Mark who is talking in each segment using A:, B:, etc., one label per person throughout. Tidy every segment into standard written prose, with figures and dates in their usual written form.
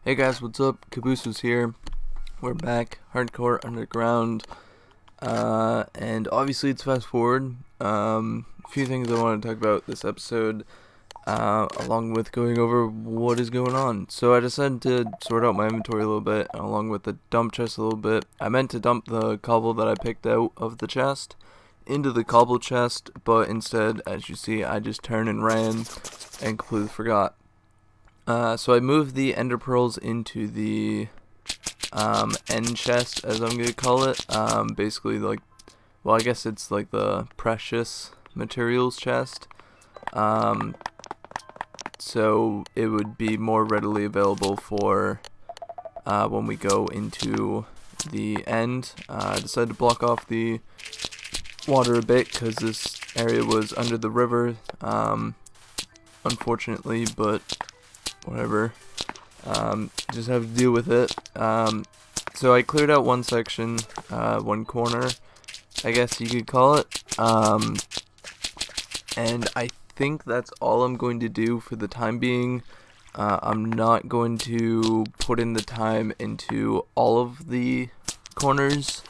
A: Hey guys, what's up? Caboose here. We're back, Hardcore Underground, and obviously it's fast forward. A few things I want to talk about this episode, along with going over what is going on. So I decided to sort out my inventory a little bit, along with the dump chest a little bit. I meant to dump the cobble that I picked out of the chest into the cobble chest, but instead, as you see, I just turned and ran and completely forgot. So I moved the ender pearls into the end chest, as I'm gonna call it. Basically, I guess it's like the precious materials chest. So it would be more readily available for when we go into the end. I decided to block off the water a bit because this area was under the river, unfortunately, but whatever. Just have to deal with it. So I cleared out one section, one corner, I guess you could call it. And I think that's all I'm going to do for the time being. I'm not going to put in the time into all of the corners,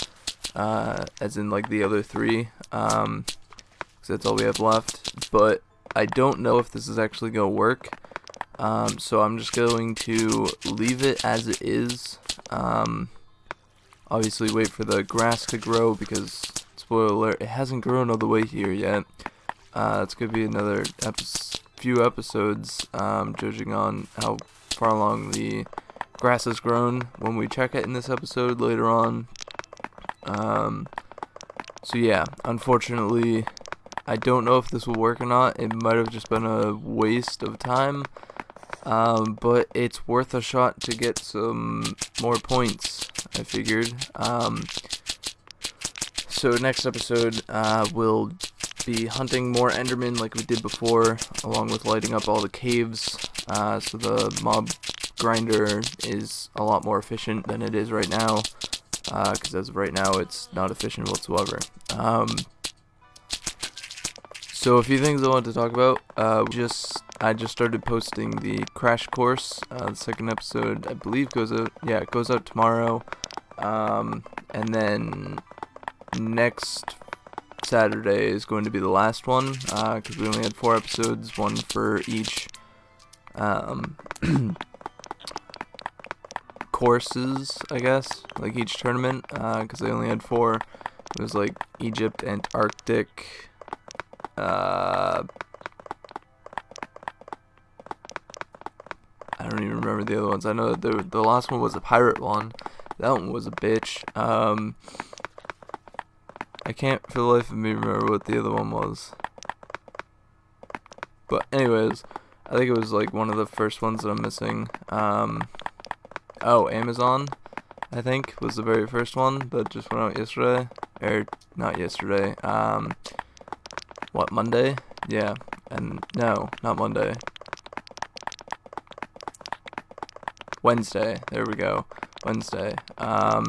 A: as in like the other three, because that's all we have left. But I don't know if this is actually going to work. So I'm just going to leave it as it is. Obviously wait for the grass to grow because, spoiler alert, it hasn't grown all the way here yet. It's going to be another few episodes, judging on how far along the grass has grown when we check it in this episode later on. So yeah, unfortunately, I don't know if this will work or not. It might have just been a waste of time. But it's worth a shot to get some more points, I figured. So next episode, we'll be hunting more Endermen like we did before, along with lighting up all the caves, so the mob grinder is a lot more efficient than it is right now, because as of right now, it's not efficient whatsoever. So a few things I wanted to talk about. I just started posting the crash course. The second episode, I believe, goes out. Yeah, it goes out tomorrow. And then next Saturday is going to be the last one, because we only had 4 episodes, one for each courses, I guess, like each tournament, because they only had 4. It was like Egypt, Antarctic, I don't even remember the other ones. I know that the last one was a pirate one. That one was a bitch. I can't for the life of me remember what the other one was. But anyways, I think it was like one of the first ones that I'm missing. Oh, Amazon, I think, was the very first one that just went out yesterday. Or, not yesterday. What, Monday? Yeah. And, no, not Monday. Wednesday. There we go. Wednesday. Yeah,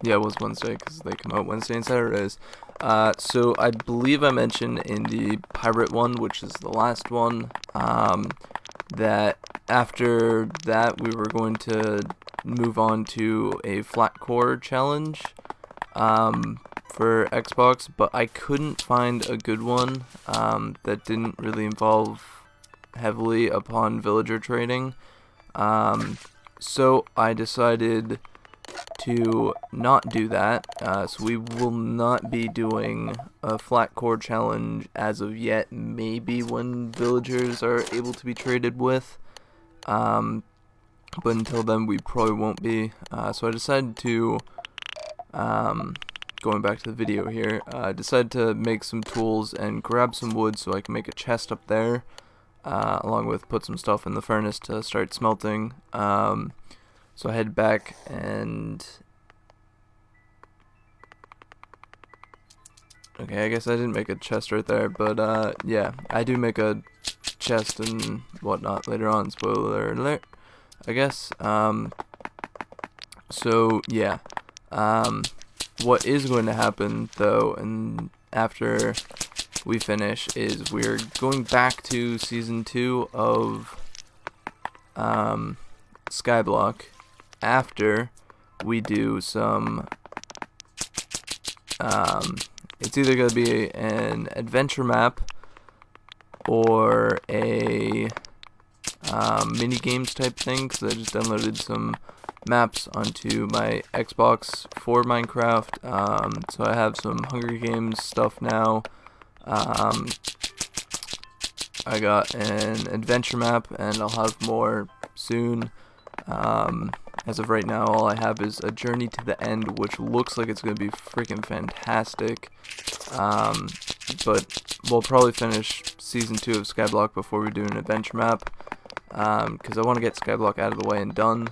A: it was Wednesday because they come out Wednesday and Saturdays. So I believe I mentioned in the pirate one, which is the last one, that after that we were going to move on to a flat core challenge, for Xbox, but I couldn't find a good one, that didn't really involve heavily upon villager trading. So I decided to not do that. So we will not be doing a flat core challenge as of yet. Maybe when villagers are able to be traded with. But until then, we probably won't be. So I decided to, going back to the video here, I decided to make some tools and grab some wood so I can make a chest up there. Along with put some stuff in the furnace to start smelting. So I head back and... Okay, I guess I didn't make a chest right there, but yeah, I do make a chest and whatnot later on, spoiler alert, I guess. So yeah, what is going to happen though, and after we finish, is we're going back to season 2 of Skyblock after we do some, it's either going to be an adventure map or a mini games type thing, because I just downloaded some maps onto my Xbox for Minecraft. So I have some Hunger Games stuff now. I got an adventure map, and I'll have more soon. As of right now, all I have is a Journey to the End, which looks like it's going to be freaking fantastic. But we'll probably finish Season 2 of Skyblock before we do an adventure map, because I want to get Skyblock out of the way and done.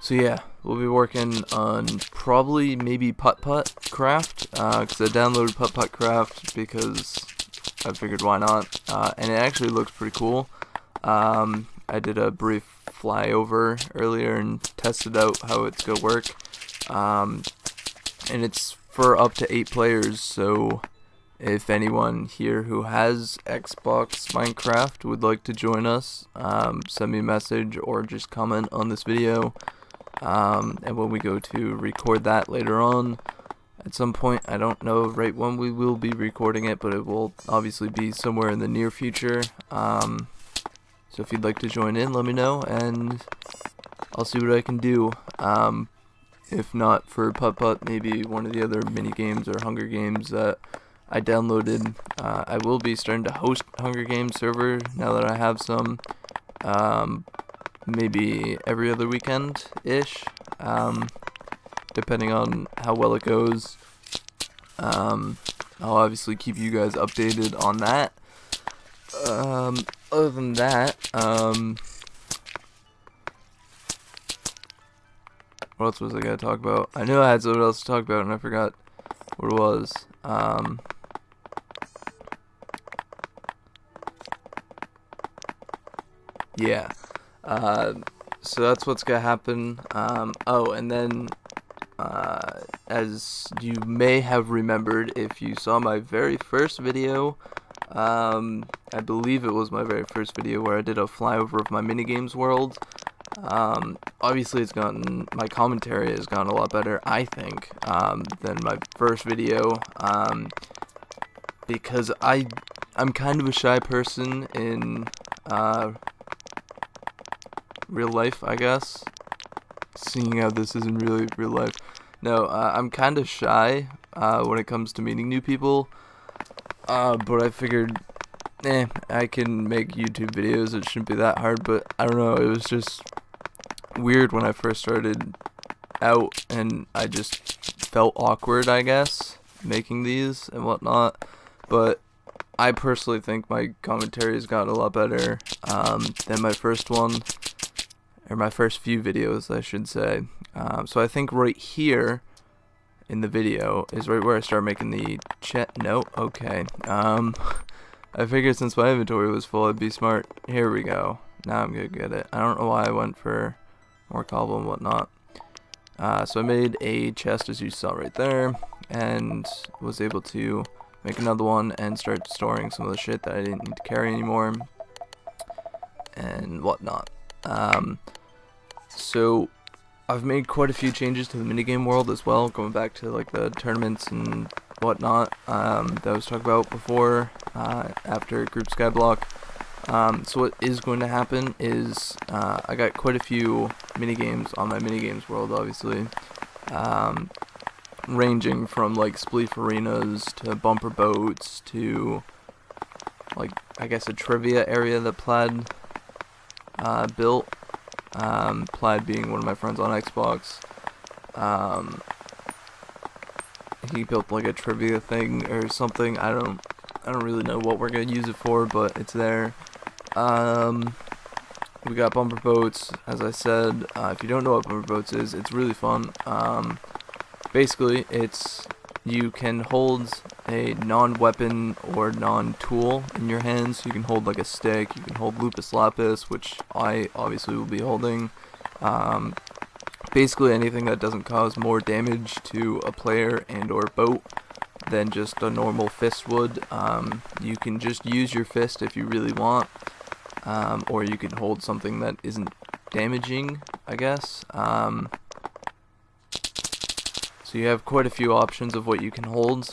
A: So yeah, we'll be working on probably maybe Putt Craft, because I downloaded Putt Craft because I figured why not, and it actually looks pretty cool. I did a brief flyover earlier and tested out how it's gonna work, and it's for up to 8 players, so if anyone here who has Xbox Minecraft would like to join us, send me a message or just comment on this video, and when we go to record that later on, at some point, I don't know right when we will be recording it, but it will obviously be somewhere in the near future. So if you'd like to join in, let me know, and I'll see what I can do. If not for Putt, maybe one of the other mini games or Hunger Games that I downloaded. I will be starting to host Hunger Games server now that I have some. Maybe every other weekend-ish, depending on how well it goes. I'll obviously keep you guys updated on that. Other than that, what else was I gonna talk about? I knew I had something else to talk about and I forgot what it was. Yeah. So that's what's gonna happen. Oh, and then, as you may have remembered if you saw my very first video, I believe it was my very first video where I did a flyover of my minigames world. Obviously my commentary has gotten a lot better, I think, than my first video, because I'm kind of a shy person in, real life, I guess, seeing how this isn't really real life. No, I'm kind of shy, when it comes to meeting new people, but I figured, I can make YouTube videos, it shouldn't be that hard. But I don't know, it was just weird when I first started out, and I just felt awkward, I guess, making these and whatnot. But I personally think my commentary has gotten a lot better, than my first one, or my first few videos, I should say. So I think right here in the video is right where I start making the chat. No, okay. I figured since my inventory was full, I'd be smart. Here we go. Now I'm gonna get it. I don't know why I went for more cobble and whatnot. So I made a chest, as you saw right there, and was able to make another one and start storing some of the shit that I didn't need to carry anymore and whatnot. So I've made quite a few changes to the minigame world as well, going back to like the tournaments and whatnot, that I was talking about before, after Group Skyblock. So what is going to happen is, I got quite a few minigames on my minigames world, obviously, ranging from like Spleef Arenas to bumper boats to, like, I guess a trivia area that Plaid built. Plaid being one of my friends on Xbox. He built like a trivia thing or something. I don't really know what we're gonna use it for, but it's there. We got bumper boats, as I said. If you don't know what bumper boats is, it's really fun. Basically, you can hold a non-weapon or non-tool in your hands. You can hold like a stick, you can hold Lupus Lapis, which I obviously will be holding. Basically anything that doesn't cause more damage to a player and or boat than just a normal fist would. You can just use your fist if you really want. or you can hold something that isn't damaging, I guess. So you have quite a few options of what you can hold,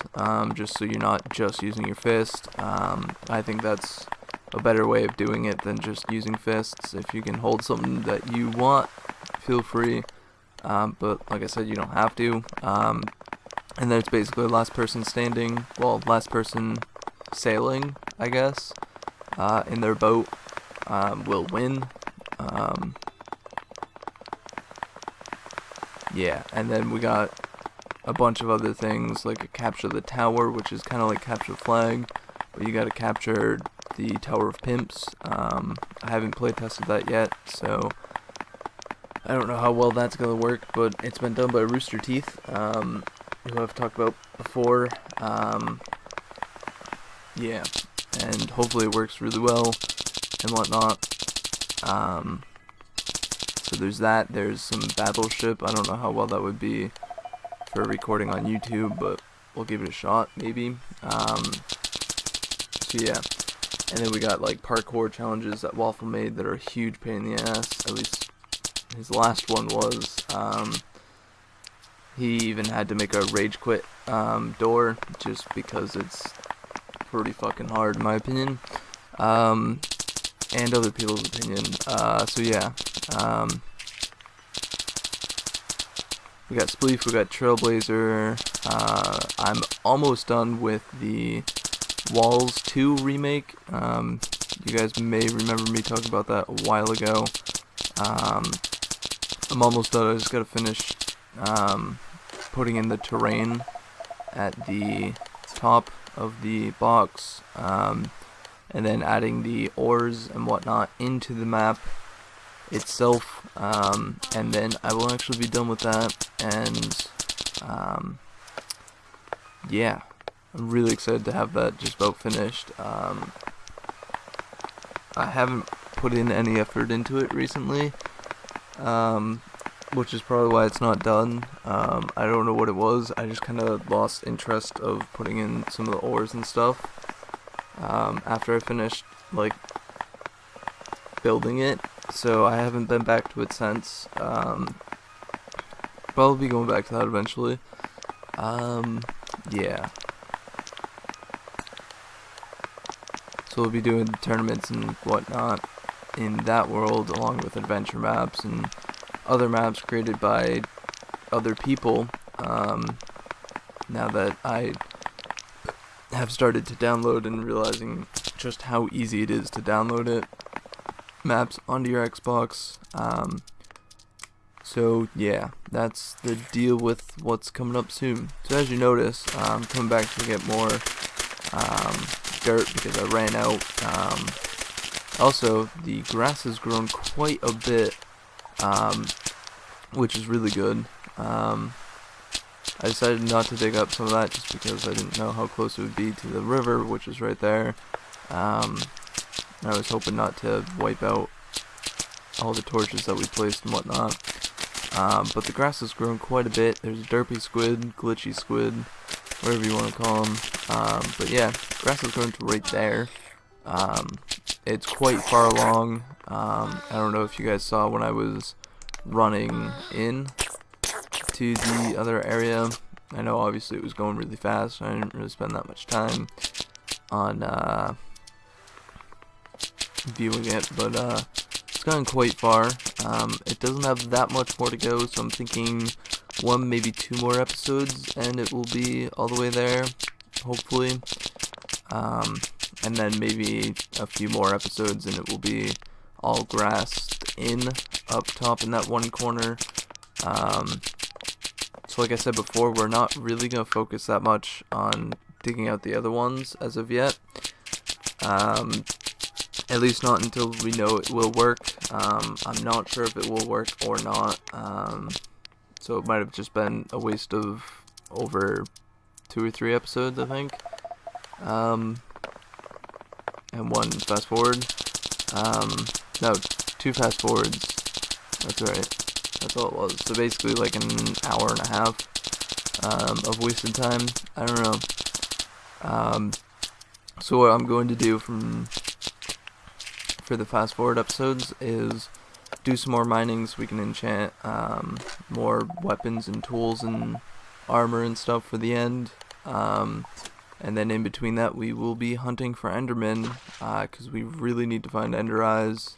A: just so you're not just using your fist. I think that's a better way of doing it than just using fists. If you can hold something that you want, feel free, but like I said, you don't have to. And then it's basically last person standing, well, last person sailing, I guess, in their boat will win. Yeah, and then we got a bunch of other things like a capture the tower, which is kind of like capture the flag, but you gotta capture the Tower of Pimps. I haven't play tested that yet, so I don't know how well that's gonna work, but it's been done by Rooster Teeth, who I've talked about before. Yeah, and hopefully it works really well and whatnot. So there's that. There's some Battleship. I don't know how well that would be for recording on YouTube, but we'll give it a shot, maybe. So yeah, and then we got like parkour challenges that Waffle made that are a huge pain in the ass. At least his last one was. He even had to make a rage quit door just because it's pretty fucking hard in my opinion, and other people's opinion. So yeah, we got Spleef, we got Trailblazer. I'm almost done with the Walls 2 remake. You guys may remember me talking about that a while ago. I'm almost done. I just gotta finish putting in the terrain at the top of the box, and then adding the ores and whatnot into the map itself, and then I will actually be done with that, and yeah, I'm really excited to have that just about finished. I haven't put in any effort into it recently, which is probably why it's not done. I don't know what it was. I just kind of lost interest of putting in some of the ores and stuff after I finished like building it, so I haven't been back to it since. Probably be going back to that eventually. Yeah. So we'll be doing tournaments and whatnot in that world, along with adventure maps and other maps created by other people. Now that I have started to download and realizing just how easy it is to download it, maps onto your Xbox. So yeah, that's the deal with what's coming up soon. So as you notice, I'm coming back to get more dirt because I ran out. Also, the grass has grown quite a bit, which is really good. I decided not to dig up some of that just because I didn't know how close it would be to the river, which is right there. I was hoping not to wipe out all the torches that we placed and whatnot. But the grass has grown quite a bit. There's a derpy squid, glitchy squid, whatever you want to call them. But yeah, grass has grown to right there. It's quite far along. I don't know if you guys saw when I was running in to the other area. I know obviously it was going really fast, so I didn't really spend that much time on viewing it, but it's gotten quite far. It doesn't have that much more to go, so I'm thinking one, maybe two more episodes, and it will be all the way there, hopefully. And then maybe a few more episodes, and it will be all grassed in up top in that one corner. So like I said before, we're not really going to focus that much on digging out the other ones as of yet. At least not until we know it will work. I'm not sure if it will work or not. So it might have just been a waste of over 2 or 3 episodes, I think. And one fast forward. No, 2 fast forwards. That's right. That's all it was. So basically like an hour and a half of wasted time. I don't know. So what I'm going to do from for the fast forward episodes is do some more mining so we can enchant more weapons and tools and armor and stuff for the end. And then in between that, we will be hunting for Endermen, because we really need to find Ender Eyes,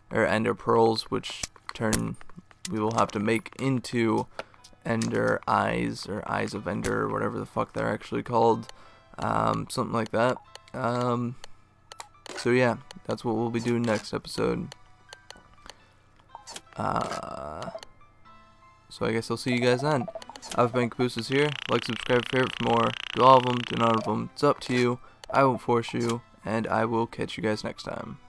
A: or Ender Pearls, which we will have to make into Ender Eyes, or Eyes of Ender, or whatever the fuck they're actually called, something like that. So yeah, that's what we'll be doing next episode. So I guess I'll see you guys then. I've been Cabooses here. Like, subscribe, favorite for more. Do all of them, do none of them. It's up to you. I won't force you, and I will catch you guys next time.